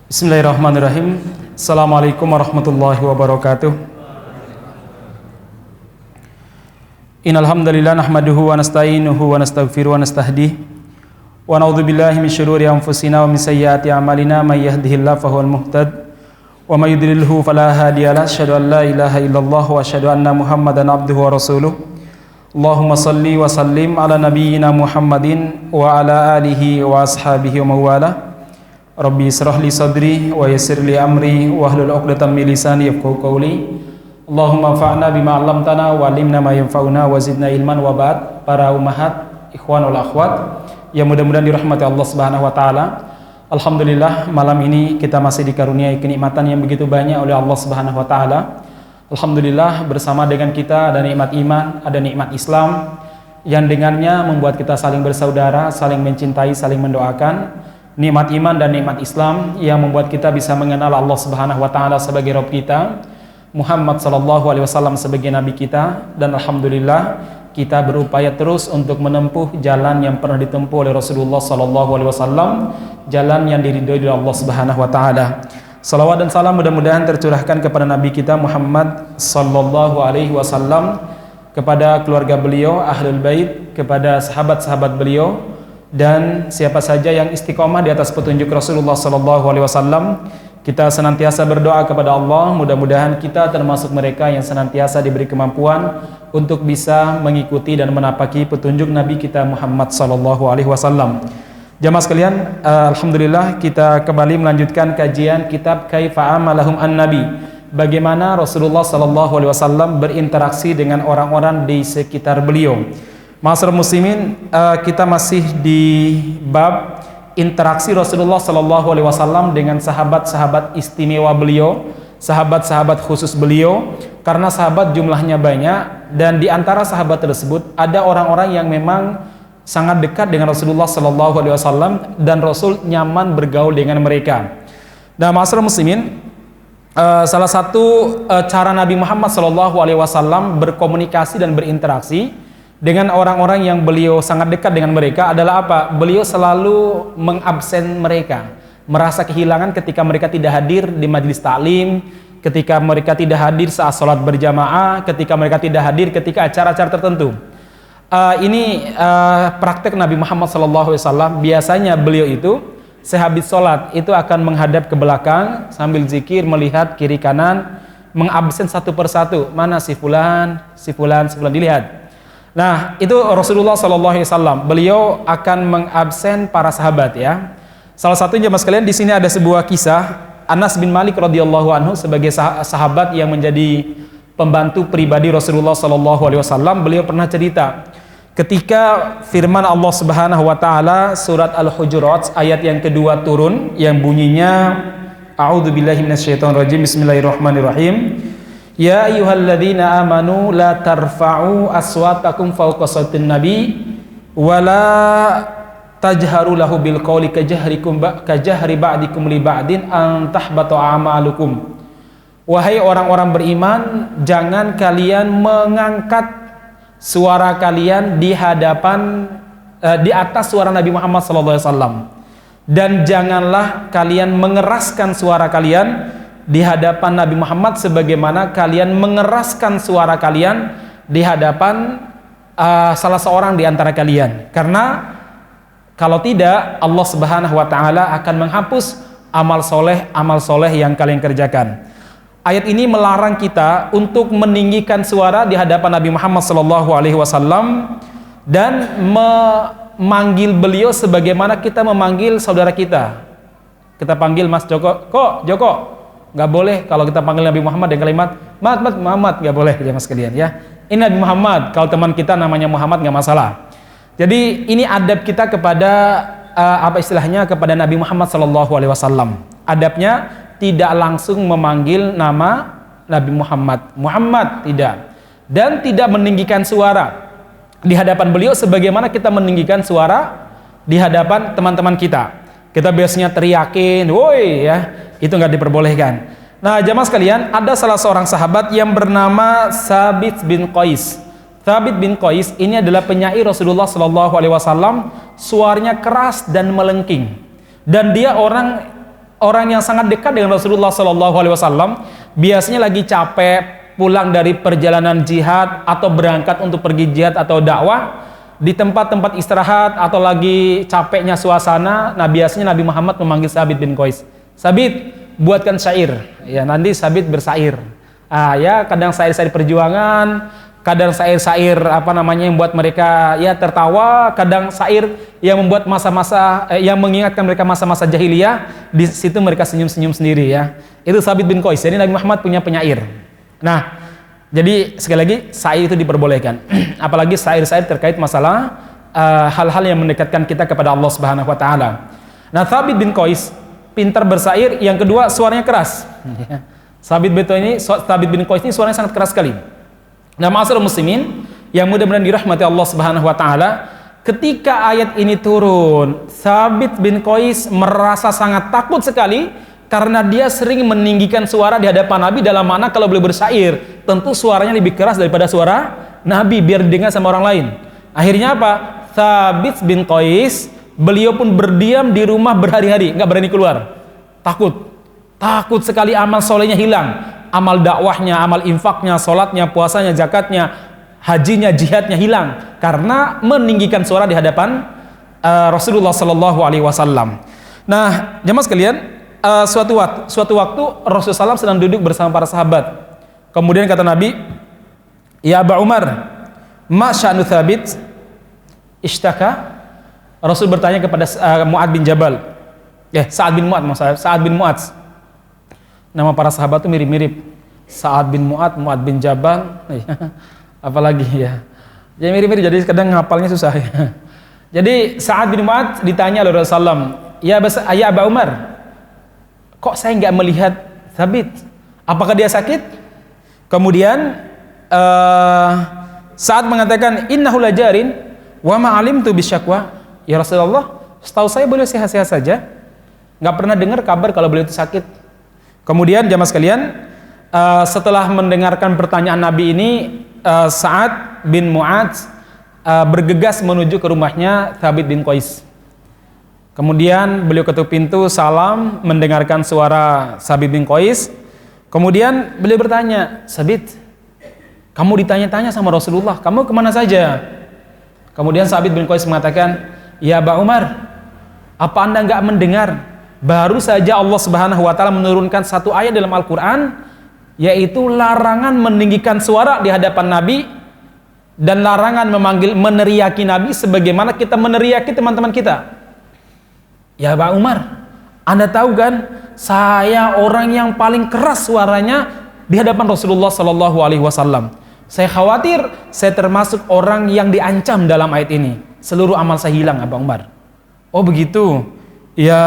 Bismillahirrahmanirrahim. Assalamualaikum warahmatullahi wabarakatuh. Innal hamdalillah nahmaduhu wa nasta'inuhu wa nastaghfiruhu wa nastahdihi wa na'udzu billahi min syururi anfusina wa min sayyiati a'malina may yahdihillahu fahuwal muhtad wa may yudlilhu fala hadiyalah. Asyhadu an la ilaha illallah wa asyhadu anna Muhammadan abduhu wa rasuluh. Allahumma salli wa sallim ala nabiyyina Muhammadin wa ala alihi wa ashabihi wa mawalah. Rabbi israh li sadri wa yassir li amri wa hlul 'uqdatam min lisani yafqahu qawli. Allahumma anfa'na bima 'allamtana wa 'allimna ma yanfa'una wa zidna ilman wa ba'd. Para ummahat, ikhwan wal akhwat yang mudah-mudahan dirahmati Allah Subhanahu wa taala. Alhamdulillah, malam ini kita masih dikaruniai kenikmatan yang begitu banyak oleh Allah Subhanahu wa taala. Alhamdulillah, bersama dengan kita ada nikmat iman, ada nikmat Islam yang dengannya membuat kita saling bersaudara, saling mencintai, saling mendoakan. Nikmat iman dan nikmat Islam yang membuat kita bisa mengenal Allah Subhanahu wa taala sebagai Rabb kita, Muhammad sallallahu alaihi wasallam sebagai nabi kita, dan alhamdulillah kita berupaya terus untuk menempuh jalan yang pernah ditempuh oleh Rasulullah sallallahu alaihi wasallam, jalan yang diridhoi oleh Allah Subhanahu wa taala. Salawat dan salam mudah-mudahan tercurahkan kepada nabi kita Muhammad sallallahu alaihi wasallam, kepada keluarga beliau, ahlul bait, kepada sahabat-sahabat beliau, dan siapa saja yang istiqomah di atas petunjuk Rasulullah sallallahu alaihi wasallam. Kita senantiasa berdoa kepada Allah, mudah-mudahan kita termasuk mereka yang senantiasa diberi kemampuan untuk bisa mengikuti dan menapaki petunjuk Nabi kita Muhammad sallallahu alaihi wasallam. Jamaah sekalian, alhamdulillah kita kembali melanjutkan kajian kitab Kaifa Amalahum An-Nabi. Bagaimana Rasulullah sallallahu alaihi wasallam berinteraksi dengan orang-orang di sekitar beliau. Ma'asyiral muslimin, kita masih di bab interaksi Rasulullah sallallahu alaihi wasallam dengan sahabat-sahabat istimewa beliau, sahabat-sahabat khusus beliau, karena sahabat jumlahnya banyak dan di antara sahabat tersebut ada orang-orang yang memang sangat dekat dengan Rasulullah sallallahu alaihi wasallam dan Rasul nyaman bergaul dengan mereka. Nah, ma'asyiral muslimin, salah satu cara Nabi Muhammad sallallahu alaihi wasallam berkomunikasi dan berinteraksi dengan orang-orang yang beliau sangat dekat dengan mereka adalah apa? Beliau selalu mengabsen mereka, merasa kehilangan ketika mereka tidak hadir di majelis taklim, ketika mereka tidak hadir saat sholat berjamaah, ketika mereka tidak hadir ketika acara-acara tertentu. Ini praktek Nabi Muhammad SAW. Biasanya beliau itu sehabis sholat itu akan menghadap ke belakang sambil zikir, melihat kiri kanan, mengabsen satu persatu, mana si fulan, si fulan, si fulan, dilihat. Nah, itu Rasulullah SAW. Beliau akan mengabsen para sahabat, ya. Salah satunya, mas kalian, di sini ada sebuah kisah Anas bin Malik radhiyallahu anhu sebagai sahabat yang menjadi pembantu pribadi Rasulullah SAW. Beliau pernah cerita ketika firman Allah Subhanahu wa taala surat Al-Hujurat ayat yang kedua turun yang bunyinya A'udzubillahi minasyaitonirrajim, bismillahirrahmanirrahim. Ya ayyuhalladzina amanu la tarfa'u aswatakum fawqa sautin nabi wa la tajharu lahu bil qawli kajahri ba'dikum li ba'din an tahbata a'malukum. Wahai orang-orang beriman, jangan kalian mengangkat suara kalian di hadapan di atas suara Nabi Muhammad sallallahu alaihi wasallam, dan janganlah kalian mengeraskan suara kalian di hadapan Nabi Muhammad sebagaimana kalian mengeraskan suara kalian di hadapan salah seorang di antara kalian, karena kalau tidak Allah Subhanahu wa taala akan menghapus amal soleh yang kalian kerjakan. Ayat ini melarang kita untuk meninggikan suara di hadapan Nabi Muhammad sallallahu alaihi wasallam dan memanggil beliau sebagaimana kita memanggil saudara kita. Kita panggil Mas Joko, kok Joko. Nggak boleh kalau kita panggil Nabi Muhammad dengan kalimat Muhammad, nggak boleh, ya mas sekalian, ya. Ini Nabi Muhammad, kalau teman kita namanya Muhammad nggak masalah. Jadi ini adab kita kepada apa istilahnya, kepada Nabi Muhammad sallallahu alaihi wasallam. Adabnya tidak langsung memanggil nama Nabi Muhammad tidak, dan tidak meninggikan suara di hadapan beliau sebagaimana kita meninggikan suara di hadapan teman-teman kita. Kita biasanya teriakin, woi, ya, itu nggak diperbolehkan. Nah, jamaah sekalian, ada salah seorang sahabat yang bernama Thabit bin Qais. Thabit bin Qais ini adalah penyair Rasulullah SAW. Suaranya keras dan melengking, dan dia orang orang yang sangat dekat dengan Rasulullah SAW, biasanya lagi capek pulang dari perjalanan jihad atau berangkat untuk pergi jihad atau dakwah, di tempat-tempat istirahat atau lagi capeknya suasana, nah biasanya Nabi Muhammad memanggil Sabit bin Qais. Sabit, buatkan syair. Ya, nanti Sabit bersair. Ya, kadang syair-syair perjuangan, kadang syair-syair yang buat mereka ya tertawa, kadang syair yang membuat masa-masa yang mengingatkan mereka masa-masa jahiliyah. Di situ mereka senyum-senyum sendiri ya. Itu Sabit bin Qais. Jadi Nabi Muhammad punya penyair. Nah, jadi sekali lagi syair itu diperbolehkan. Apalagi syair-syair terkait masalah hal-hal yang mendekatkan kita kepada Allah Subhanahu wa taala. Nah, Sabit bin Qais pintar bersair, yang kedua suaranya keras. Sabit bin Qais ini suaranya sangat keras sekali. Nah, ma'asyiral muslimin yang mudah-mudahan dirahmati Allah Subhanahu wa taala, ketika ayat ini turun, Sabit bin Qais merasa sangat takut sekali karena dia sering meninggikan suara di hadapan Nabi, dalam mana kalau beliau bersair, tentu suaranya lebih keras daripada suara Nabi biar didengar sama orang lain. Akhirnya apa? Sabit bin Qais, beliau pun berdiam di rumah berhari-hari, nggak berani keluar. Takut sekali amal solehnya hilang, amal dakwahnya, amal infaknya, sholatnya, puasanya, zakatnya, hajinya, jihadnya hilang karena meninggikan suara di hadapan Rasulullah Sallallahu Alaihi Wasallam. Nah, jemaah sekalian, suatu waktu Rasulullah SAW sedang duduk bersama para sahabat. Kemudian kata Nabi, "Ya Aba Umar, ma sya'nu Thabit ishtaka?" Rasul bertanya kepada Mu'ad bin Jabal. Sa'ad bin Mu'ad, Sa'ad bin Mu'ad. Nama para sahabat itu mirip-mirip. Sa'ad bin Mu'ad, Mu'ad bin Jabal, apalagi ya. Jadi mirip-mirip, jadi kadang ngapalnya susah ya. Jadi Sa'ad bin Mu'ad ditanya oleh Rasulullah SAW, "Ya Aba Umar, kok saya nggak melihat Thabit? Apakah dia sakit?" Kemudian Sa'ad mengatakan, "Innahu lajarin wa ma alimtu bisyakwa." Ya Rasulullah, setahu saya beliau sehat-sehat saja, nggak pernah dengar kabar kalau beliau itu sakit. Kemudian jamaah sekalian, setelah mendengarkan pertanyaan Nabi ini, Sa'ad bin Mu'adz bergegas menuju ke rumahnya Thabit bin Qais. Kemudian beliau ketuk pintu, salam, mendengarkan suara Sabit bin Qais. Kemudian beliau bertanya, "Sabit, kamu ditanya-tanya sama Rasulullah, kamu kemana saja?" Kemudian Sabit bin Qais mengatakan, "Ya Aba Umar, apa Anda nggak mendengar? Baru saja Allah Subhanahu wa taala menurunkan satu ayat dalam Al-Qur'an, yaitu larangan meninggikan suara di hadapan Nabi dan larangan meneriaki Nabi sebagaimana kita meneriaki teman-teman kita." "Ya Aba Umar, Anda tahu kan, saya orang yang paling keras suaranya di hadapan Rasulullah Sallallahu Alaihi Wasallam. Saya khawatir saya termasuk orang yang diancam dalam ayat ini. Seluruh amal saya hilang, Aba Umar." "Oh begitu, ya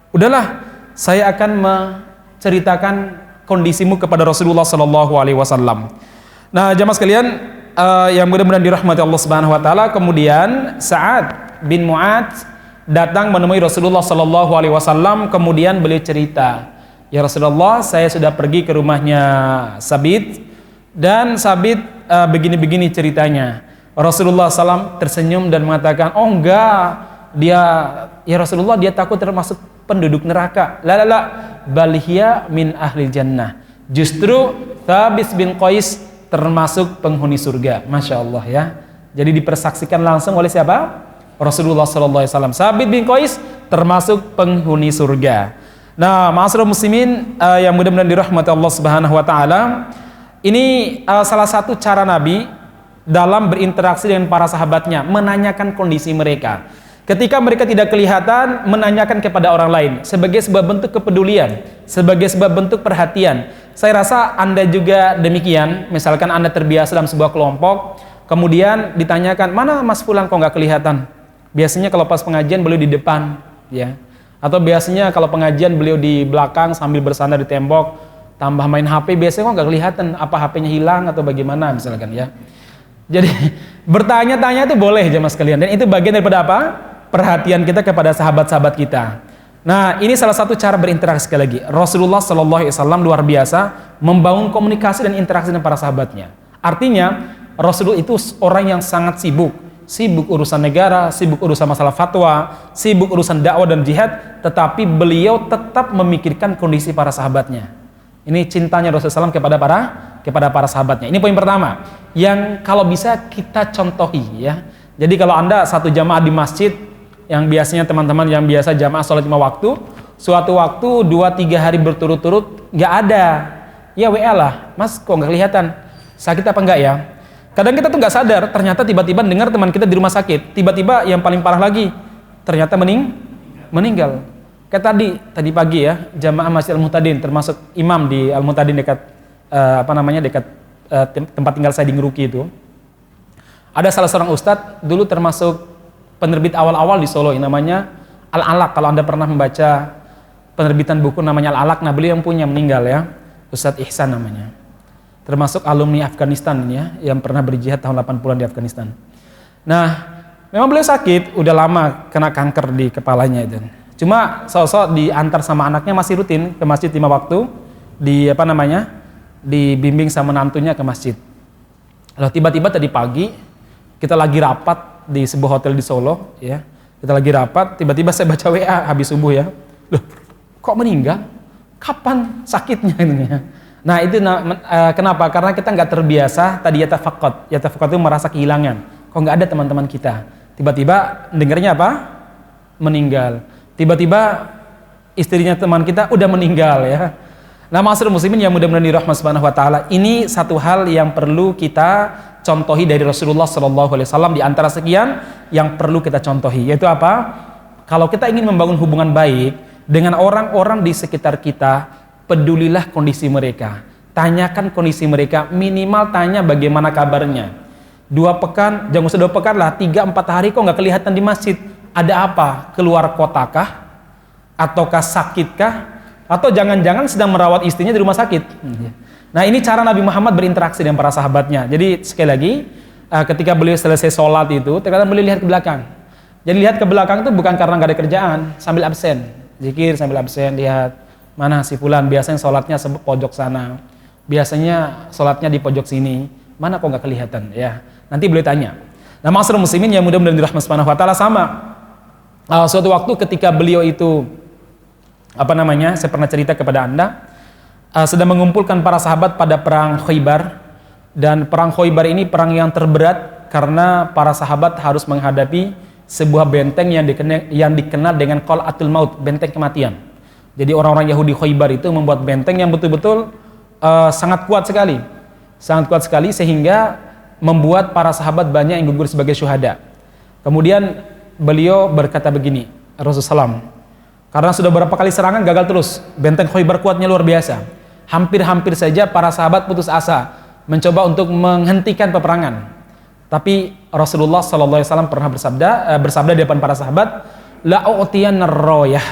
udahlah, saya akan menceritakan kondisimu kepada Rasulullah Sallallahu Alaihi Wasallam." Nah, jamaah sekalian yang mudah-mudahan dirahmati Allah Subhanahu Wa Taala, kemudian Sa'ad bin Mu'adz datang menemui Rasulullah Sallallahu Alaihi Wasallam. Kemudian beliau cerita, "Ya Rasulullah, saya sudah pergi ke rumahnya Sabit, dan Sabit begini-begini ceritanya." Rasulullah SAW tersenyum dan mengatakan, "Oh enggak, ya Rasulullah, dia takut termasuk penduduk neraka. La, bal hiya min ahli jannah." Justru Thabit bin Qais termasuk penghuni surga. Masya Allah ya. Jadi dipersaksikan langsung oleh siapa? Rasulullah SAW. Thabit bin Qais termasuk penghuni surga. Nah, ma'asyiral muslimin yang mudah-mudahan dirahmati Allah Subhanahu wa taala, ini salah satu cara Nabi dalam berinteraksi dengan para sahabatnya, menanyakan kondisi mereka. Ketika mereka tidak kelihatan, menanyakan kepada orang lain sebagai sebuah bentuk kepedulian, sebagai sebuah bentuk perhatian. Saya rasa Anda juga demikian. Misalkan Anda terbiasa dalam sebuah kelompok, kemudian ditanyakan, "Mana Mas Fulan kok nggak kelihatan?" Biasanya kalau pas pengajian beliau di depan, ya. Atau biasanya kalau pengajian beliau di belakang sambil bersandar di tembok, tambah main HP. Biasanya kok nggak kelihatan, apa HP-nya hilang atau bagaimana misalkan ya. Jadi bertanya-tanya itu boleh jemaah sekalian, dan itu bagian daripada apa? Perhatian kita kepada sahabat-sahabat kita. Nah, ini salah satu cara berinteraksi. Sekali lagi, Rasulullah Sallallahu Alaihi Wasallam luar biasa membangun komunikasi dan interaksi dengan para sahabatnya. Artinya Rasulullah itu orang yang sangat sibuk, sibuk urusan negara, sibuk urusan masalah fatwa, sibuk urusan dakwah dan jihad, tetapi beliau tetap memikirkan kondisi para sahabatnya. Ini cintanya Rasulullah SAW kepada para sahabatnya. Ini poin pertama yang kalau bisa kita contohi ya. Jadi kalau Anda satu jamaah di masjid yang biasanya teman-teman yang biasa jamaah sholat 5 waktu, suatu waktu 2-3 hari berturut-turut nggak ada, ya WA lah, Mas kok nggak kelihatan, sakit apa enggak ya? Kadang kita tuh nggak sadar, ternyata tiba-tiba dengar teman kita di rumah sakit, tiba-tiba yang paling parah lagi, ternyata meninggal. Kayak tadi pagi ya, jamaah Masjid Al-Muhtadin, termasuk imam di Al-Muhtadin dekat dekat tempat tinggal saya di Ngeruki itu. Ada salah seorang ustadz dulu termasuk penerbit awal-awal di Solo, yang namanya Al-Alaq. Kalau Anda pernah membaca penerbitan buku namanya Al-Alaq, nah beliau yang punya meninggal ya, Ustadz Ihsan namanya. Termasuk alumni Afghanistan ya, yang pernah berjihad tahun 80-an di Afghanistan. Nah, memang beliau sakit, udah lama kena kanker di kepalanya itu. Cuma sosok diantar sama anaknya masih rutin ke masjid 5 waktu, dibimbing sama menantunya ke masjid. Lalu tiba-tiba tadi pagi kita lagi rapat di sebuah hotel di Solo ya. Kita lagi rapat, tiba-tiba saya baca WA habis subuh ya. Loh, kok meninggal? Kapan sakitnya ini ya? Nah, itu kenapa? Karena kita nggak terbiasa tadi yatafaqad itu merasa kehilangan. Kok nggak ada teman-teman kita? Tiba-tiba dengarnya apa? Meninggal. Tiba-tiba istrinya teman kita udah meninggal ya. Nah, ma'asyiral muslimin yang mudah-mudahan dirahmati Subhanahu wa taala, ini satu hal yang perlu kita contohi dari Rasulullah sallallahu alaihi wasallam di antara sekian yang perlu kita contohi, yaitu apa? Kalau kita ingin membangun hubungan baik dengan orang-orang di sekitar kita, pedulilah kondisi mereka. Tanyakan kondisi mereka, minimal tanya bagaimana kabarnya. 2 pekan, jangan usah 2 pekan lah, 3-4 hari kok nggak kelihatan di masjid. Ada apa? Keluar kotakah? Ataukah sakitkah? Atau jangan-jangan sedang merawat istrinya di rumah sakit. Nah, ini cara Nabi Muhammad berinteraksi dengan para sahabatnya. Jadi sekali lagi, ketika beliau selesai sholat itu, terkadang beliau lihat ke belakang. Jadi lihat ke belakang itu bukan karena nggak ada kerjaan, sambil absen, zikir sambil absen, lihat mana si fulan, biasanya sholatnya pojok sana, biasanya sholatnya di pojok sini, mana kok nggak kelihatan ya. Nanti beliau tanya. Nah, ma'asyiral muslimin yang mudah-mudahan dirahmati Subhanahu wa taala, sama. Suatu waktu ketika beliau itu saya pernah cerita kepada Anda, sedang mengumpulkan para sahabat pada perang Khaybar, dan perang Khaybar ini perang yang terberat karena para sahabat harus menghadapi sebuah benteng yang dikenal dengan Qal'atul Maut, benteng kematian. Jadi orang-orang Yahudi Khaybar itu membuat benteng yang betul-betul sangat kuat sekali sehingga membuat para sahabat banyak yang gugur sebagai syuhada. Kemudian beliau berkata begini, Rasulullah SAW, karena sudah beberapa kali serangan gagal terus, benteng Khaybar kuatnya luar biasa. Hampir-hampir saja para sahabat putus asa mencoba untuk menghentikan peperangan. Tapi Rasulullah SAW pernah bersabda di depan para sahabat, la u'tiyanna ar-rayah,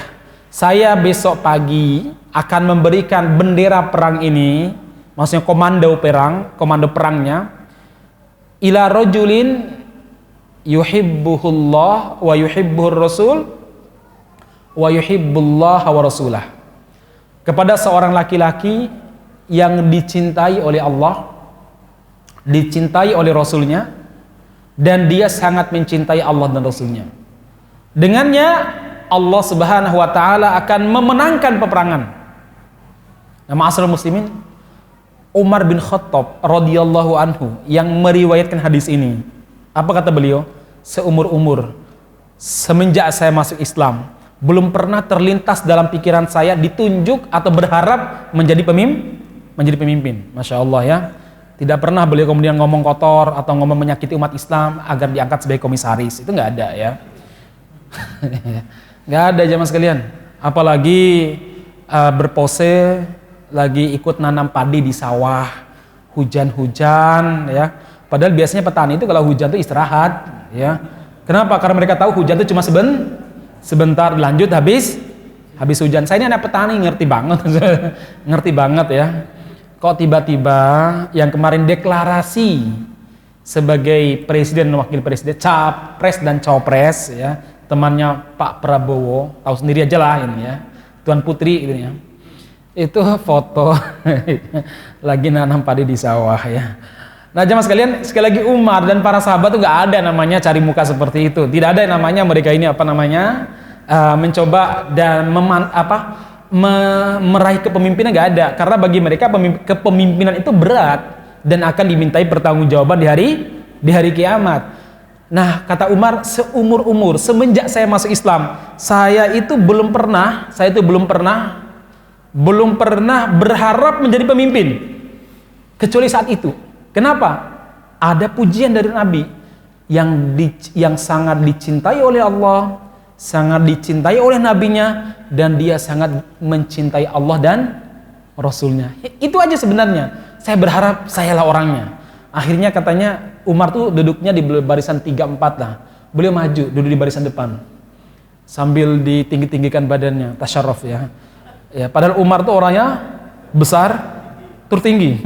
saya besok pagi akan memberikan bendera perang ini, maksudnya komando perangnya, ila rajulin yuhibbuhullah wa yuhibbuhur rasul wa yuhibbullah wa rasulah, kepada seorang laki-laki yang dicintai oleh Allah, dicintai oleh Rasulnya, dan dia sangat mencintai Allah dan Rasulnya. Dengannya Allah Subhanahu wa taala akan memenangkan peperangan. Nah, ma'asyiral muslimin, Umar bin Khattab radhiyallahu anhu yang meriwayatkan hadis ini, apa kata beliau? Seumur-umur semenjak saya masuk Islam, belum pernah terlintas dalam pikiran saya ditunjuk atau berharap menjadi pemimpin. Masya Allah ya. Tidak pernah beliau kemudian ngomong kotor atau ngomong menyakiti umat Islam agar diangkat sebagai komisaris. Itu nggak ada ya. Nggak ada jamaah sekalian. Apalagi berpose lagi ikut nanam padi di sawah, hujan-hujan ya. Padahal biasanya petani itu kalau hujan itu istirahat ya. Kenapa? Karena mereka tahu hujan itu cuma sebentar, lanjut habis hujan. Saya ini anak petani, ngerti banget ya. Kok tiba-tiba yang kemarin deklarasi sebagai presiden dan wakil presiden, capres dan cawapres ya, temannya Pak Prabowo, tahu sendiri aja lah ini ya, Tuan Putri gitu ya, itu foto lagi nanam padi di sawah ya. Nah jemaah sekalian, sekali lagi Umar dan para sahabat tuh nggak ada namanya cari muka seperti itu. Tidak ada yang namanya mereka ini mencoba dan meraih kepemimpinan, nggak ada. Karena bagi mereka kepemimpinan itu berat dan akan dimintai pertanggungjawaban di hari kiamat. Nah kata Umar, seumur-umur semenjak saya masuk Islam, saya itu belum pernah berharap menjadi pemimpin kecuali saat itu. Kenapa? Ada pujian dari Nabi yang sangat dicintai oleh Allah, sangat dicintai oleh Nabinya, dan dia sangat mencintai Allah dan Rasulnya. Itu aja sebenarnya. Saya berharap sayalah orangnya. Akhirnya katanya Umar tuh duduknya di barisan 3-4 lah. Beliau maju, duduk di barisan depan sambil ditinggi-tinggikan badannya, tasyarruf ya. Ya, padahal Umar tuh orangnya besar, tertinggi.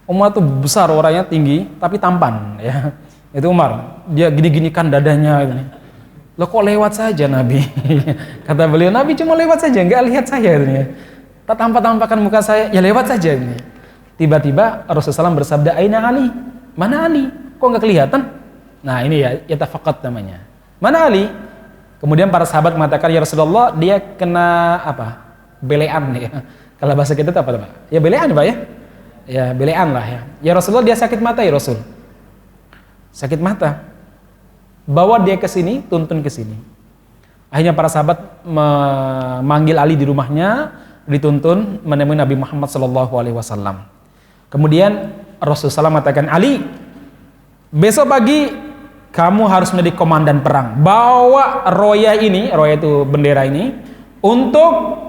Umar tuh besar, orangnya tinggi, tapi tampan ya. Itu Umar, dia gini-ginikan dadanya gitu. Loh kok lewat saja Nabi? Kata beliau, Nabi cuma lewat saja, nggak lihat saya gitu ya. Tak tampak-tampakan muka saya, ya lewat saja gitu. Tiba-tiba Rasulullah SAW bersabda, Aina Ali? Mana Ali? Kok nggak kelihatan? Nah ini ya, yatafaqat namanya. Mana Ali? Kemudian para sahabat mengatakan, ya Rasulullah, dia kena belean ya. Kalau bahasa kita itu apa Pak? Ya belean Pak ya. Ya belean lah ya. Ya Rasulullah, dia sakit mata ya Rasul. Sakit mata. Bawa dia ke sini, tuntun ke sini. Akhirnya para sahabat memanggil Ali di rumahnya, dituntun menemui Nabi Muhammad SAW. Kemudian Rasulullah SAW mengatakan, Ali, besok pagi kamu harus menjadi komandan perang. Bawa roya itu bendera ini, untuk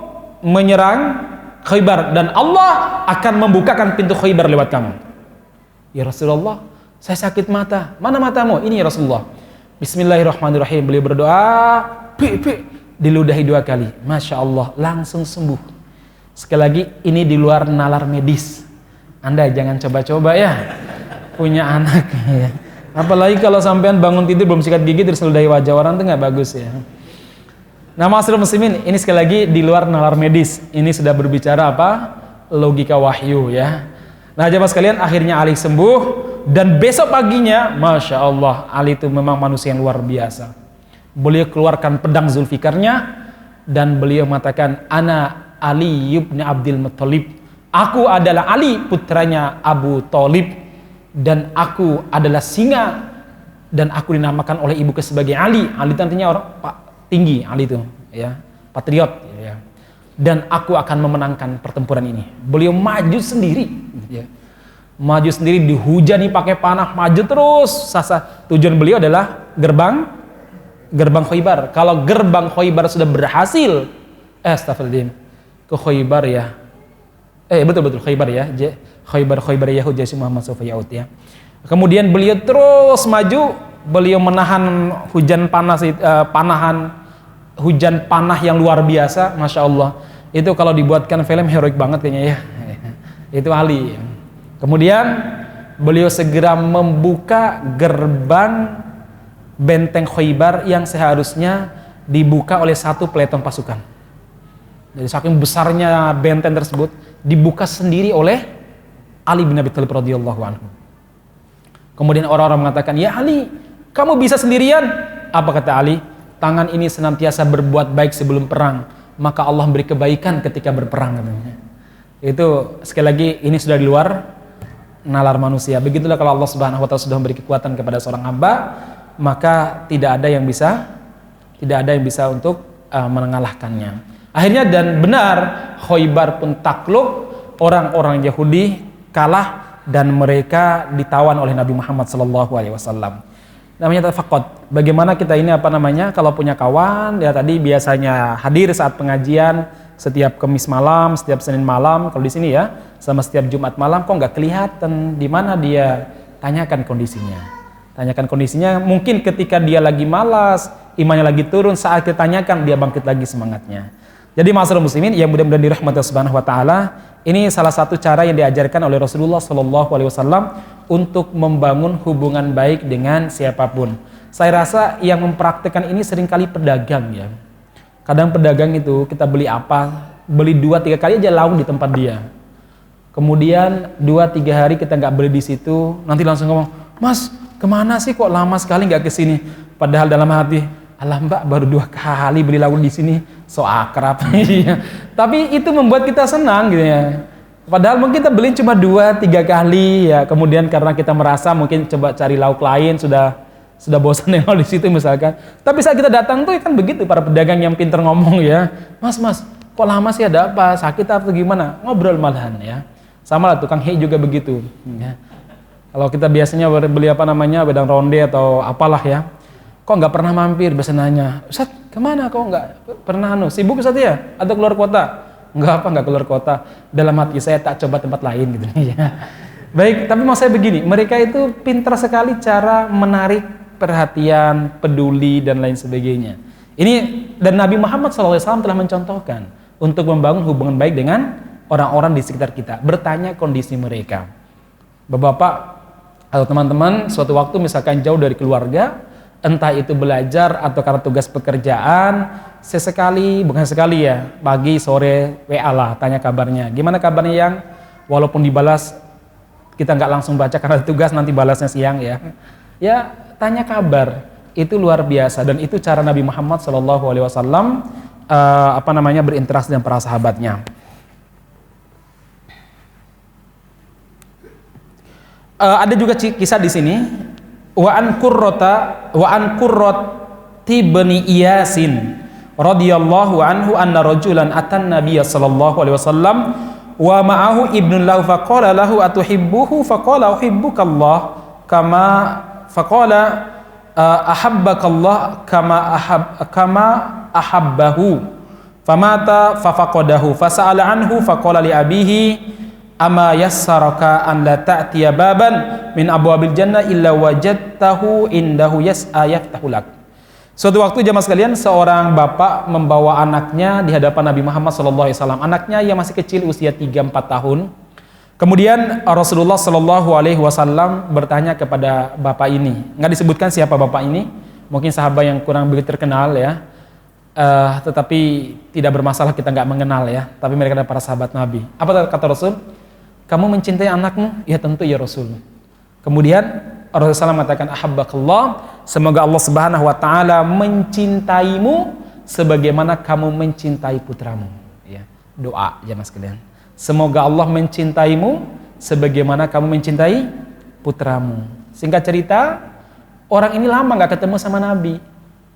menyerang Khaybar, dan Allah akan membukakan pintu Khaybar lewat kamu. Ya Rasulullah, saya sakit mata. Mana matamu? Ini ya Rasulullah. Bismillahirrahmanirrahim. Beliau berdoa, diludahi 2 kali. Masya Allah, langsung sembuh. Sekali lagi, ini di luar nalar medis. Anda jangan coba-coba ya punya anak ya. Apalagi kalau sampean bangun tidur belum sikat gigi terus ludahi wajah orang, itu nggak bagus ya. Nah ma'asyiral muslimin, ini sekali lagi di luar nalar medis. Ini sudah berbicara logika wahyu ya. Nah jemaah sekalian, akhirnya Ali sembuh, dan besok paginya, Masya Allah, Ali itu memang manusia yang luar biasa. Beliau keluarkan pedang Zulfikarnya, dan beliau mengatakan, Ana Ali ibn Abdul Muttalib. Aku adalah Ali, putranya Abu Thalib, dan aku adalah singa, dan aku dinamakan oleh ibuku sebagai Ali. Ali itu artinya orang tinggi, Ali itu ya, patriot ya. Dan aku akan memenangkan pertempuran ini. Beliau maju sendiri ya. Maju sendiri, dihujani pakai panah, maju terus. Tujuan beliau adalah gerbang Khaybar. Kalau gerbang Khaybar sudah berhasil, astagfirullahaladzim, ke Khaybar ya. Betul Khaybar ya. Khaybar Yahud Jaish Muhammad Sofa Yaud ya. Kemudian beliau terus maju, beliau menahan hujan panah yang luar biasa, Masya Allah. Itu kalau dibuatkan film heroik banget kayaknya ya. Itu Ali. Kemudian beliau segera membuka gerbang benteng Khaybar yang seharusnya dibuka oleh 1 peleton pasukan. Jadi saking besarnya benteng tersebut dibuka sendiri oleh Ali bin Abi Thalib radhiyallahu anhu. Kemudian orang-orang mengatakan, ya Ali, kamu bisa sendirian? Apa kata Ali? Tangan ini senantiasa berbuat baik sebelum perang, maka Allah memberi kebaikan ketika berperang katanya. Itu sekali lagi, ini sudah di luar nalar manusia. Begitulah kalau Allah Subhanahu wa taala sudah memberi kekuatan kepada seorang hamba, maka tidak ada yang bisa untuk mengalahkannya. Akhirnya dan benar, Khaybar pun takluk, orang-orang Yahudi kalah, dan mereka ditawan oleh Nabi Muhammad SAW. Namanya tafaqud. Bagaimana kita ini kalau punya kawan, ya tadi biasanya hadir saat pengajian setiap Kamis malam, setiap Senin malam, kalau di sini ya, sama setiap Jumat malam, kok nggak kelihatan di mana dia? Tanyakan kondisinya. Mungkin ketika dia lagi malas, imannya lagi turun, saat kita tanyakan dia bangkit lagi semangatnya. Jadi ma'asyiral muslimin yang mudah-mudahan dirahmati Allah Subhanahu wa taala, ini salah satu cara yang diajarkan oleh Rasulullah SAW untuk membangun hubungan baik dengan siapapun. Saya rasa yang mempraktikkan ini seringkali pedagang ya. Kadang pedagang itu kita beli 2-3 kali aja laung di tempat dia. Kemudian 2-3 hari kita nggak beli di situ, nanti langsung ngomong, Mas, kemana sih kok lama sekali nggak kesini? Padahal dalam hati, alah Mbak baru 2 kali beli lauk di sini, so akrab. Tapi itu membuat kita senang gitu ya. Padahal mungkin kita beli cuma 2-3 kali ya. Kemudian karena kita merasa mungkin coba cari lauk lain sudah bosan nengok di situ misalkan. Tapi saat kita datang tuh kan begitu para pedagang yang pintar ngomong ya. Mas, kok lama sih, ada apa? Sakit apa gimana? Ngobrol malahan ya. Sama lah tukang hei juga begitu. Ya. Kalau kita biasanya beli wedang ronde atau apalah ya. Kok nggak pernah mampir? Biasa nanya, Ustaz kemana? Kok nggak pernah sibuk Ustaz ya? Atau keluar kota? Nggak keluar kota. Dalam hati saya tak coba tempat lain gitu ya. Baik, tapi mau saya begini, mereka itu pintar sekali cara menarik perhatian, peduli dan lain sebagainya. Ini dan Nabi Muhammad SAW telah mencontohkan untuk membangun hubungan baik dengan orang-orang di sekitar kita, bertanya kondisi mereka. Bapak-bapak atau teman-teman suatu waktu misalkan jauh dari keluarga, entah itu belajar atau karena tugas pekerjaan, bukan sekali ya, pagi sore WA lah tanya kabarnya. Gimana kabarnya yang walaupun dibalas kita nggak langsung baca karena tugas, nanti balasnya siang ya. Ya tanya kabar itu luar biasa dan itu cara Nabi Muhammad SAW berinteraksi dengan para sahabatnya. Ada juga kisah di sini. Wa an Qurrati bani Iyasin radhiyallahu anhu anna rajulan atan nabiyya sallallahu alaihi wasallam wa ma'ahu ibnun lahu faqala lahu atuhibbuhu faqala uhibbukallah kama faqala ahabbakallah kama ahabbahu famata fafaqadahu fasa'ala anhu faqala li abihi ama yassaraka an la ta'tiya baban min abwabil jannah illa wajadtahu indahu yas'a yaftahu lak. Suatu waktu jamaah sekalian, seorang bapak membawa anaknya di hadapan Nabi Muhammad SAW. Anaknya yang masih kecil, usia 3-4 tahun. Kemudian Rasulullah SAW bertanya kepada bapak ini. Nggak disebutkan siapa bapak ini, mungkin sahabat yang kurang begitu terkenal ya. Tetapi tidak bermasalah kita nggak mengenal ya. Tapi mereka adalah para sahabat Nabi. Apa kata Rasul? Kamu mencintai anakmu? Ya tentu ya Rasul. Kemudian Rasulullah mengatakan ahabbakallah, semoga Allah Subhanahu wa taala mencintaimu sebagaimana kamu mencintai putramu ya. Doa jemaah sekalian. Semoga Allah mencintaimu sebagaimana kamu mencintai putramu. Singkat cerita, orang ini lama nggak ketemu sama Nabi.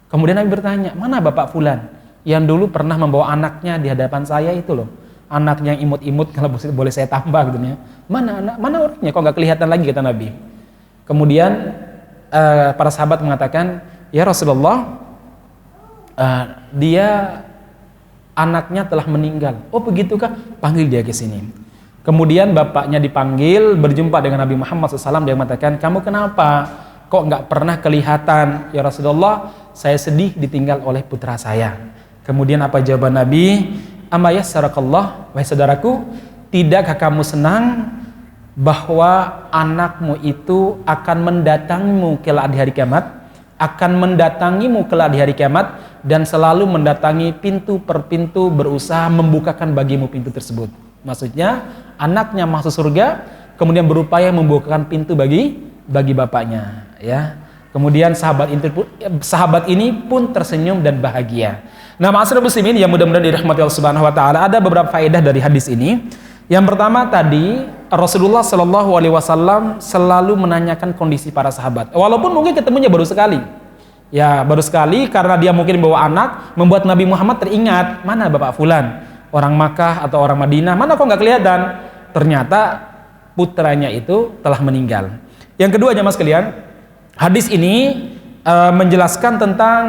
Kemudian Nabi bertanya, mana Bapak Fulan yang dulu pernah membawa anaknya di hadapan saya itu loh. Anaknya yang imut-imut, kalau boleh saya tambah gitu ya. Mana orangnya kok nggak kelihatan lagi, kata Nabi. Kemudian para sahabat mengatakan, ya Rasulullah, dia anaknya telah meninggal. Oh begitukah? Panggil dia ke sini. Kemudian bapaknya dipanggil, berjumpa dengan Nabi Muhammad SAW. Dia mengatakan, kamu kenapa? Kok nggak pernah kelihatan? Ya Rasulullah, saya sedih ditinggal oleh putra saya. Kemudian apa jawaban Nabi? Ama yassarakallah, wahai saudaraku, tidakkah kamu senang bahwa anakmu itu akan mendatangimu kelak di hari kiamat, dan selalu mendatangi pintu per pintu, berusaha membukakan bagimu pintu tersebut. Maksudnya anaknya masuk surga, kemudian berupaya membukakan pintu bagi bapaknya ya. Kemudian sahabat ini pun tersenyum dan bahagia. Nah, ma'asyiral muslimin yang mudah-mudahan dirahmati Allah Subhanahu wa taala, ada beberapa faedah dari hadis ini. Yang pertama tadi, Rasulullah Shallallahu alaihi wasallam selalu menanyakan kondisi para sahabat. Walaupun mungkin ketemunya baru sekali. Ya, baru sekali karena dia mungkin bawa anak, membuat Nabi Muhammad teringat, mana Bapak Fulan? Orang Makkah atau orang Madinah, mana kok nggak kelihatan? Ternyata putranya itu telah meninggal. Yang kedua jemaah sekalian, hadis ini menjelaskan tentang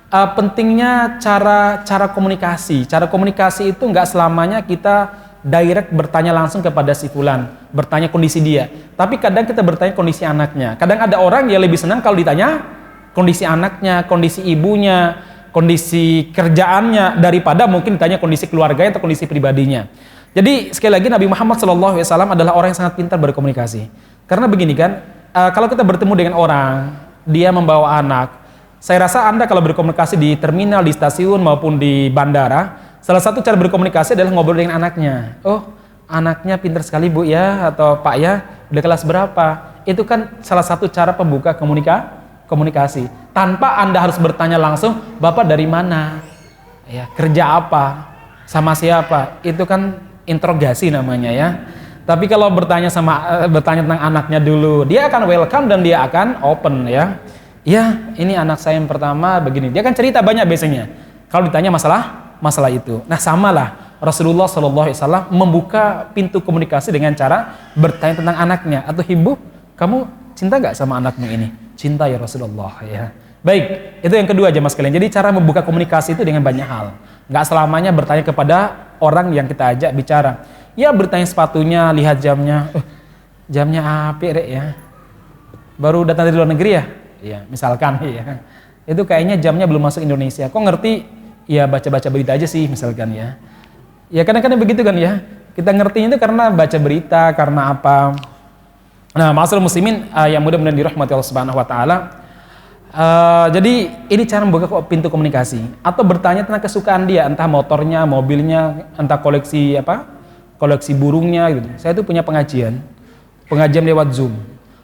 pentingnya cara komunikasi. Cara komunikasi itu nggak selamanya kita direct bertanya langsung kepada si fulan, bertanya kondisi dia. Tapi kadang kita bertanya kondisi anaknya. Kadang ada orang yang lebih senang kalau ditanya kondisi anaknya, kondisi ibunya, kondisi kerjaannya, daripada mungkin ditanya kondisi keluarganya atau kondisi pribadinya. Jadi sekali lagi Nabi Muhammad SAW adalah orang yang sangat pintar berkomunikasi. Karena begini kan, kalau kita bertemu dengan orang, dia membawa anak, saya rasa Anda kalau berkomunikasi di terminal, di stasiun maupun di bandara, salah satu cara berkomunikasi adalah ngobrol dengan anaknya. Oh, anaknya pintar sekali Bu ya, atau Pak ya, udah kelas berapa? Itu kan salah satu cara pembuka komunikasi. Tanpa Anda harus bertanya langsung, Bapak dari mana? Ya, kerja apa? Sama siapa? Itu kan interogasi namanya ya. Tapi kalau bertanya tentang anaknya dulu, dia akan welcome dan dia akan open ya. Ya, ini anak saya yang pertama begini. Dia akan cerita banyak biasanya. Kalau ditanya masalah itu. Nah, samalah Rasulullah SAW membuka pintu komunikasi dengan cara bertanya tentang anaknya. Atau Ibu, kamu cinta gak sama anakmu ini? Cinta ya Rasulullah ya. Baik, itu yang kedua jemaah sekalian. Jadi cara membuka komunikasi itu dengan banyak hal. Gak selamanya bertanya kepada orang yang kita ajak bicara. Ya bertanya sepatunya, lihat jamnya. Jamnya apa Rek ya? Baru datang dari luar negeri ya? Ya, misalkan ya. Itu kayaknya jamnya belum masuk Indonesia. Kok ngerti? Ya baca-baca berita aja sih misalkan ya. Ya kadang-kadang begitu kan ya. Kita ngertinya itu karena baca berita, karena apa? Nah, ma'asyiral muslimin yang mudah-mudahan dirahmati Allah Subhanahu wa taala. Jadi ini cara membuka pintu komunikasi atau bertanya tentang kesukaan dia, entah motornya, mobilnya, entah koleksi burungnya gitu. Saya tuh punya pengajian lewat Zoom.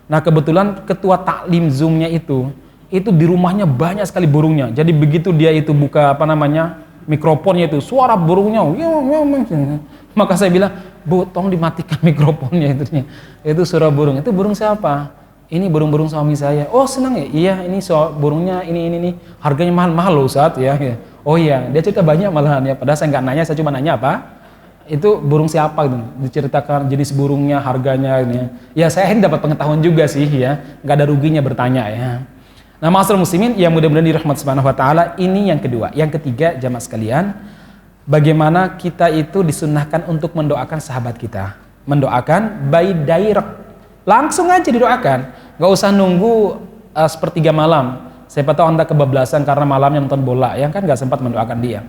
Nah, kebetulan ketua taklim Zoom-nya itu di rumahnya banyak sekali burungnya. Jadi begitu dia itu buka mikrofonnya itu, suara burungnya maka saya bilang, Bu, tolong dimatikan mikrofonnya itu suara burung. Itu burung siapa? Ini burung-burung suami saya. Oh, senang ya? Iya, ini burungnya ini harganya mahal loh Ustaz ya. Oh iya, dia cerita banyak malahan ya. Padahal saya nggak nanya, saya cuma nanya apa? Itu burung siapa gitu. Diceritakan jenis burungnya, harganya ini. Ya, saya akhirnya dapat pengetahuan juga sih ya. Nggak ada ruginya bertanya ya. Nah, ma'asyiral muslimin yang mudah-mudahan dirahmati Subhanahu wa taala, ini yang kedua. Yang ketiga, jamaah sekalian, bagaimana kita itu disunnahkan untuk mendoakan sahabat kita. Mendoakan by direct. Langsung aja didoakan. Nggak usah nunggu sepertiga malam. Siapa tahu Anda kebablasan karena malamnya nonton bola, ya kan nggak sempat mendoakan dia.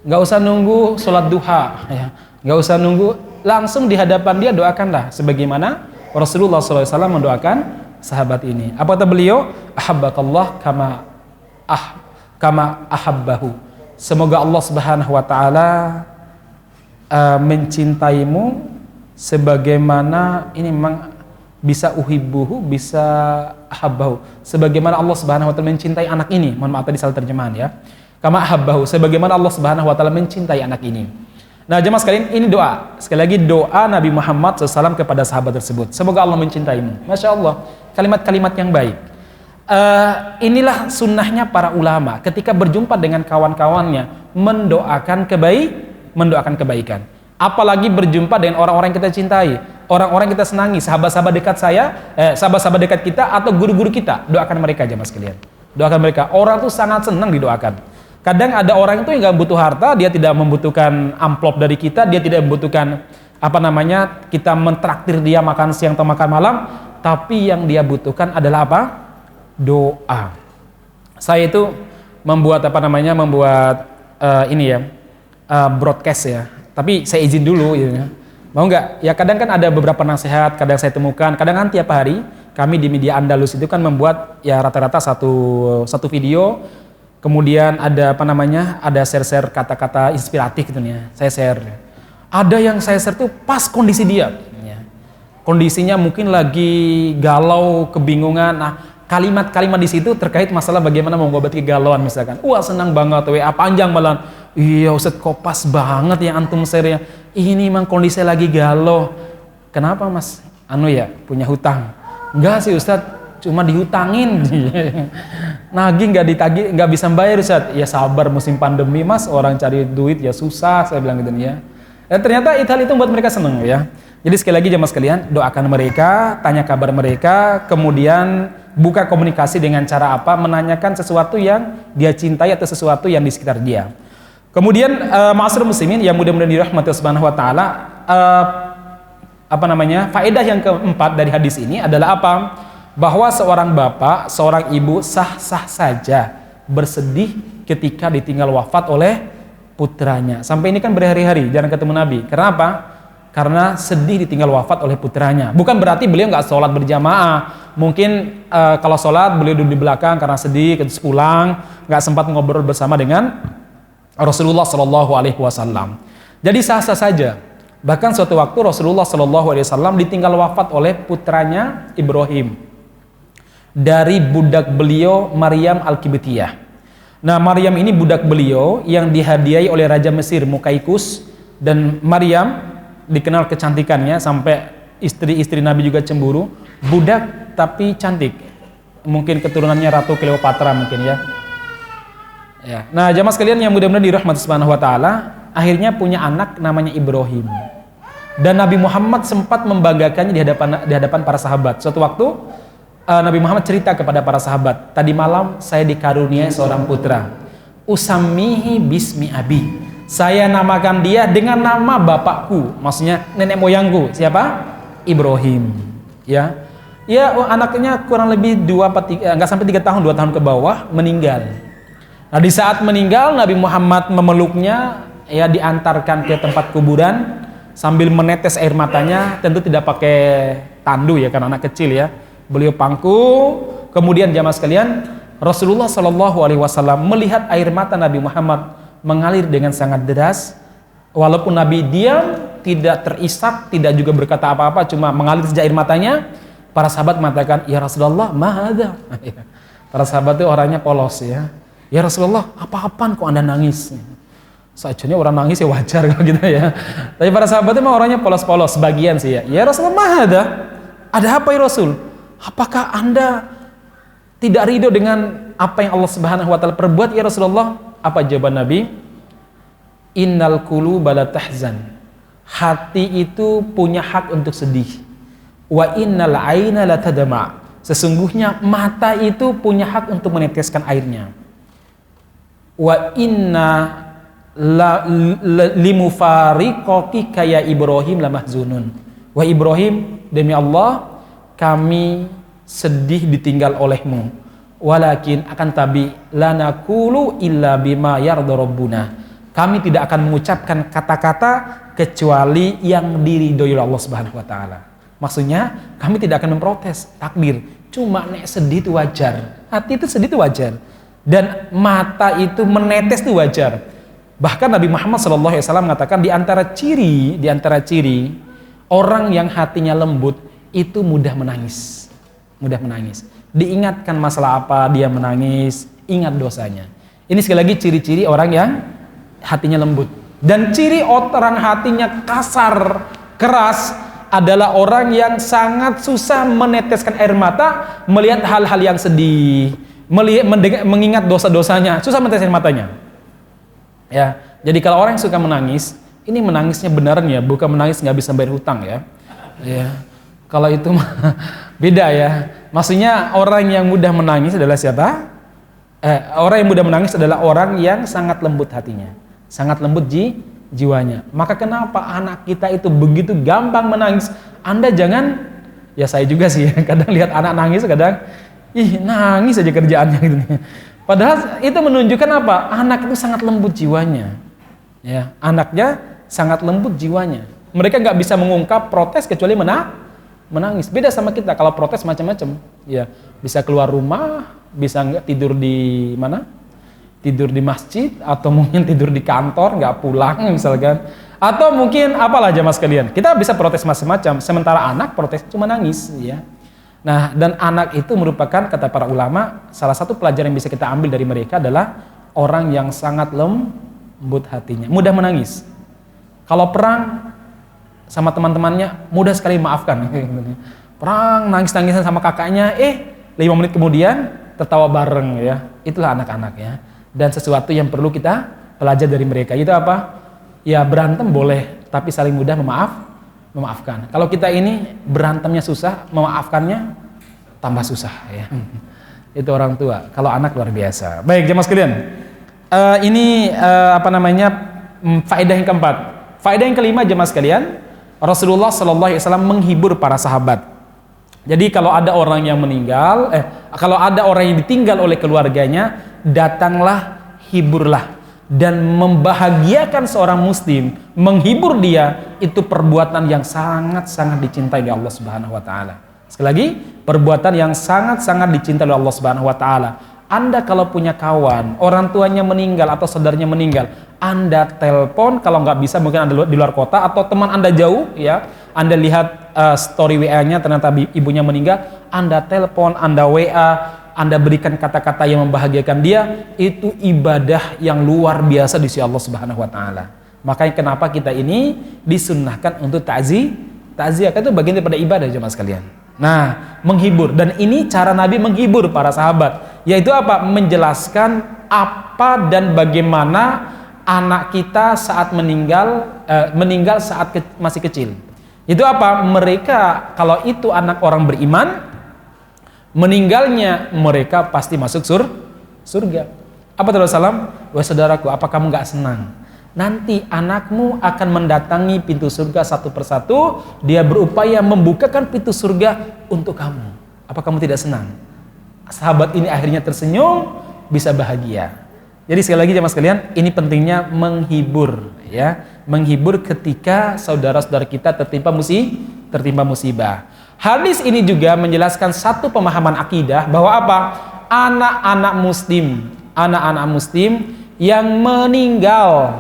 Nggak usah nunggu sholat duha, ya. Nggak usah nunggu, langsung di hadapan dia doakanlah. Sebagaimana Rasulullah SAW mendoakan sahabat ini. Apa kata beliau? Ahabbakallah kama ahabbahu. Semoga Allah Subhanahu wa taala mencintaimu sebagaimana ini memang bisa uhibbuhu, bisa ahabbahu. Sebagaimana Allah Subhanahu wa taala mencintai anak ini. Mohon maaf tadi salah terjemahan ya. Kama ahabbahu, sebagaimana Allah Subhanahu wa taala mencintai anak ini. Nah, jemaah sekalian, ini doa. Sekali lagi doa Nabi Muhammad SAW kepada sahabat tersebut. Semoga Allah mencintaimu. Masya Allah, kalimat-kalimat yang baik. Inilah sunnahnya para ulama ketika berjumpa dengan kawan-kawannya mendoakan kebaikan. Apalagi berjumpa dengan orang-orang yang kita cintai, orang-orang yang kita senangi, sahabat-sahabat dekat sahabat-sahabat dekat kita atau guru-guru kita. Doakan mereka jemaah sekalian. Doakan mereka. Orang tuh sangat senang didoakan. Kadang ada orang itu yang nggak butuh harta, dia tidak membutuhkan amplop dari kita, dia tidak membutuhkan kita mentraktir dia makan siang atau makan malam, tapi yang dia butuhkan adalah apa? Doa. Saya itu membuat broadcast ya. Tapi saya izin dulu ya. Mau nggak? Ya kadang kan ada beberapa nasihat, kadang saya temukan, kadang kan tiap hari kami di Media Andalus itu kan membuat ya rata-rata satu video. Kemudian ada ada share kata-kata inspiratif gitu ya. Saya share. Ada yang saya share tuh pas kondisi dia. Ya. Kondisinya mungkin lagi galau, kebingungan. Nah, kalimat-kalimat di situ terkait masalah bagaimana mengobati kegalauan misalkan. Wah, senang banget WA panjang malah. Iya, Ustaz, kok pas banget yang antum share ya. Ini memang kondisi lagi galau. Kenapa, Mas? Punya hutang. Enggak sih, Ustaz. Cuma dihutangin. Nagih nggak ditagih, nggak bisa bayar Ustaz. Ya sabar, musim pandemi Mas, orang cari duit ya susah, saya bilang gitu ya. Dan ternyata hal itu membuat mereka senang ya. Jadi sekali lagi jemaah sekalian, doakan mereka, tanya kabar mereka, kemudian buka komunikasi dengan cara apa? Menanyakan sesuatu yang dia cintai atau sesuatu yang di sekitar dia. Kemudian ma'asyiral muslimin yang mudah-mudahan dirahmati Subhanahu wa taala, faedah yang keempat dari hadis ini adalah apa? Bahwa seorang bapak, seorang ibu sah-sah saja bersedih ketika ditinggal wafat oleh putranya. Sampai ini kan berhari-hari jarang ketemu Nabi. Kenapa? Karena sedih ditinggal wafat oleh putranya. Bukan berarti beliau nggak sholat berjamaah. Mungkin kalau sholat beliau duduk di belakang karena sedih, terus pulang, nggak sempat ngobrol bersama dengan Rasulullah Shallallahu Alaihi Wasallam. Jadi sah-sah saja. Bahkan suatu waktu Rasulullah SAW ditinggal wafat oleh putranya Ibrahim dari budak beliau Maryam Al-Kibtiyah. Nah, Maryam ini budak beliau yang dihadiahi oleh Raja Mesir Muqawqis, dan Maryam dikenal kecantikannya sampai istri-istri Nabi juga cemburu. Budak tapi cantik, mungkin keturunannya Ratu Cleopatra mungkin ya. Nah, jamaah sekalian yang mudah-mudahan dirahmati Subhanahu wa taala, akhirnya punya anak namanya Ibrahim. Dan Nabi Muhammad sempat membanggakannya di hadapan para sahabat. Suatu waktu Nabi Muhammad cerita kepada para sahabat, tadi malam saya dikaruniai seorang putra. Usammihi bismi abi. Saya namakan dia dengan nama bapakku, maksudnya nenek moyangku. Siapa? Ibrahim. Ya, anaknya kurang lebih 2 enggak sampai 3 tahun, 2 tahun ke bawah meninggal. Nah, di saat meninggal Nabi Muhammad memeluknya, ya diantarkan ke tempat kuburan sambil menetes air matanya, tentu tidak pakai tandu ya karena anak kecil ya. Beliau pangku. Kemudian jamaah sekalian, Rasulullah SAW melihat air mata Nabi Muhammad mengalir dengan sangat deras. Walaupun Nabi diam, tidak terisak, tidak juga berkata apa-apa, cuma mengalir saja air matanya. Para sahabat mengatakan, ya Rasulullah, ma hadza? Para sahabat itu orangnya polos ya. Ya Rasulullah, apa-apaan kok Anda nangis? Sajanya orang nangis ya wajar kalau gitu ya. Tapi para sahabat itu memang orangnya polos-polos, sebagian sih ya. Ya Rasulullah, ma hadza? Ada apa ya Rasul? Apakah Anda tidak ridho dengan apa yang Allah Subhanahu wa taala perbuat ya Rasulullah? Apa jawaban Nabi? Innal quluba la tahzan. Hati itu punya hak untuk sedih. Wa innal aina la tadma. Sesungguhnya mata itu punya hak untuk meneteskan airnya. Wa inna limufariqaki kaya Ibrahim la mahzunun. Wa Ibrahim, demi Allah, kami sedih ditinggal olehmu. Walakin akan tabi la naqulu illa bima yarda rabbuna. Kami tidak akan mengucapkan kata-kata kecuali yang diridhoi oleh Allah Subhanahu wa taala. Maksudnya kami tidak akan memprotes takdir. Cuma nek sedih itu wajar. Hati itu sedih itu wajar. Dan mata itu menetes itu wajar. Bahkan Nabi Muhammad SAW mengatakan di antara ciri orang yang hatinya lembut itu mudah menangis. Mudah menangis. Diingatkan masalah apa dia menangis, ingat dosanya. Ini sekali lagi ciri-ciri orang yang hatinya lembut. Dan ciri orang hatinya kasar, keras adalah orang yang sangat susah meneteskan air mata melihat hal-hal yang sedih, mengingat dosa-dosanya, susah meneteskan matanya. Ya, jadi kalau orang yang suka menangis, ini menangisnya beneran ya, bukan menangis nggak bisa bayar hutang ya. Ya, kalau itu beda ya. Maksudnya orang yang mudah menangis adalah siapa? Orang yang mudah menangis adalah orang yang sangat lembut hatinya, sangat lembut jiwanya. Maka kenapa anak kita itu begitu gampang menangis? Anda jangan, ya saya juga sih, kadang lihat anak nangis, kadang nangis aja kerjaannya gitu. Padahal itu menunjukkan apa? Anak itu sangat lembut jiwanya. Ya, anaknya sangat lembut jiwanya. Mereka nggak bisa mengungkap protes kecuali menangis. Beda sama kita, kalau protes macam-macam. Ya, bisa keluar rumah, bisa nggak tidur di mana? Tidur di masjid, atau mungkin tidur di kantor, nggak pulang misalkan. Atau mungkin apalah jamaah sekalian. Kita bisa protes macam-macam. Sementara anak protes cuma nangis, ya. Nah, dan anak itu merupakan, kata para ulama, salah satu pelajaran yang bisa kita ambil dari mereka adalah orang yang sangat lembut hatinya, mudah menangis. Kalau perang sama teman-temannya, mudah sekali maafkan. Perang, nangis-nangisan sama kakaknya, 5 menit kemudian tertawa bareng ya. Itulah anak-anak ya. Dan sesuatu yang perlu kita pelajari dari mereka itu apa? Ya berantem boleh, tapi saling mudah memaafkan. Kalau kita ini berantemnya susah, memaafkannya tambah susah ya. Itu orang tua. Kalau anak luar biasa. Baik jemaah sekalian. Ini faedah yang keempat. Faedah yang kelima jemaah sekalian, Rasulullah SAW menghibur para sahabat. Jadi kalau ada orang yang meninggal, kalau ada orang yang ditinggal oleh keluarganya, datanglah, hiburlah, dan membahagiakan seorang muslim, menghibur dia, itu perbuatan yang sangat-sangat dicintai oleh Allah Subhanahu wa taala. Sekali lagi, perbuatan yang sangat-sangat dicintai oleh Allah Subhanahu wa taala. Anda kalau punya kawan, orang tuanya meninggal atau saudaranya meninggal, Anda telepon, kalau nggak bisa mungkin Anda di luar kota atau teman Anda jauh ya, Anda lihat story WA-nya ternyata ibunya meninggal, Anda telepon, Anda WA, Anda berikan kata-kata yang membahagiakan dia, itu ibadah yang luar biasa di sisi Allah Subhanahu wa taala. Makanya kenapa kita ini disunnahkan untuk takziah itu bagian daripada ibadah jemaah sekalian. Nah, menghibur, dan ini cara Nabi menghibur para sahabat, yaitu apa? Menjelaskan apa dan bagaimana anak kita saat meninggal saat masih kecil. Itu apa? Mereka kalau itu anak orang beriman, meninggalnya mereka pasti masuk surga. Apa kata Rasulullah? Wahai saudaraku, apa kamu nggak senang? Nanti anakmu akan mendatangi pintu surga satu persatu, dia berupaya membukakan pintu surga untuk kamu. Apa kamu tidak senang? Sahabat ini akhirnya tersenyum, bisa bahagia. Jadi sekali lagi jemaah sekalian, ini pentingnya menghibur ya, menghibur ketika saudara-saudara kita tertimpa musibah. Hadis ini juga menjelaskan satu pemahaman akidah bahwa apa? Anak-anak muslim yang meninggal,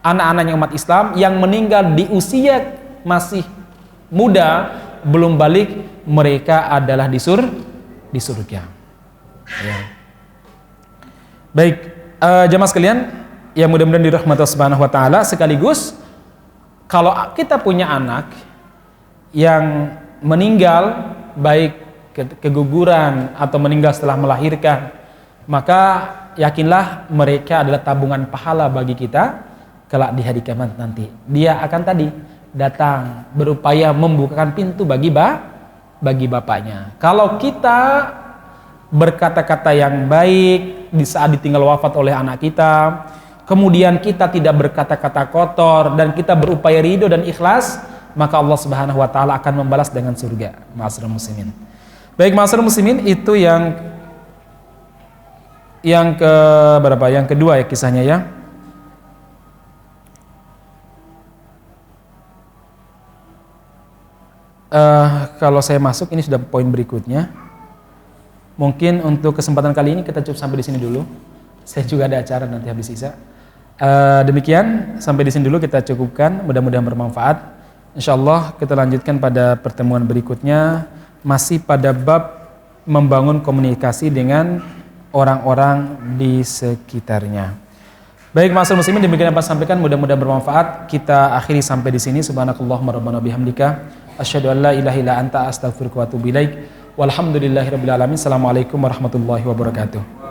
anak-anaknya umat Islam yang meninggal di usia masih muda, belum balik, mereka adalah di surga. Ya. Baik, jemaah sekalian yang mudah-mudahan dirahmati Allah Subhanahu wa taala, sekaligus kalau kita punya anak yang meninggal baik keguguran atau meninggal setelah melahirkan, maka yakinlah mereka adalah tabungan pahala bagi kita kelak di hari kiamat nanti. Dia akan tadi datang berupaya membukakan pintu bagi bapaknya. Kalau kita berkata-kata yang baik di saat ditinggal wafat oleh anak kita, kemudian kita tidak berkata-kata kotor dan kita berupaya ridho dan ikhlas, maka Allah Subhanahu wa taala akan membalas dengan surga. Ma'asyiral muslimin. Baik, ma'asyiral muslimin, itu yang ke berapa? Yang kedua ya kisahnya ya. Kalau saya masuk ini sudah poin berikutnya. Mungkin untuk kesempatan kali ini kita cukup sampai di sini dulu. Saya juga ada acara nanti habis isya. Demikian, sampai di sini dulu kita cukupkan. Mudah-mudahan bermanfaat. Insyaallah kita lanjutkan pada pertemuan berikutnya, masih pada bab membangun komunikasi dengan orang-orang di sekitarnya. Baik, ma'asyiral muslimin, demikian yang saya sampaikan, mudah-mudahan bermanfaat. Kita akhiri sampai di sini. Subhanakallahumma rabbana bihamdika asyhadu an la ilaha illa anta astaghfiruka wa atubu ilaik. Walhamdulillahirabbil alamin. Assalamualaikum warahmatullahi wabarakatuh.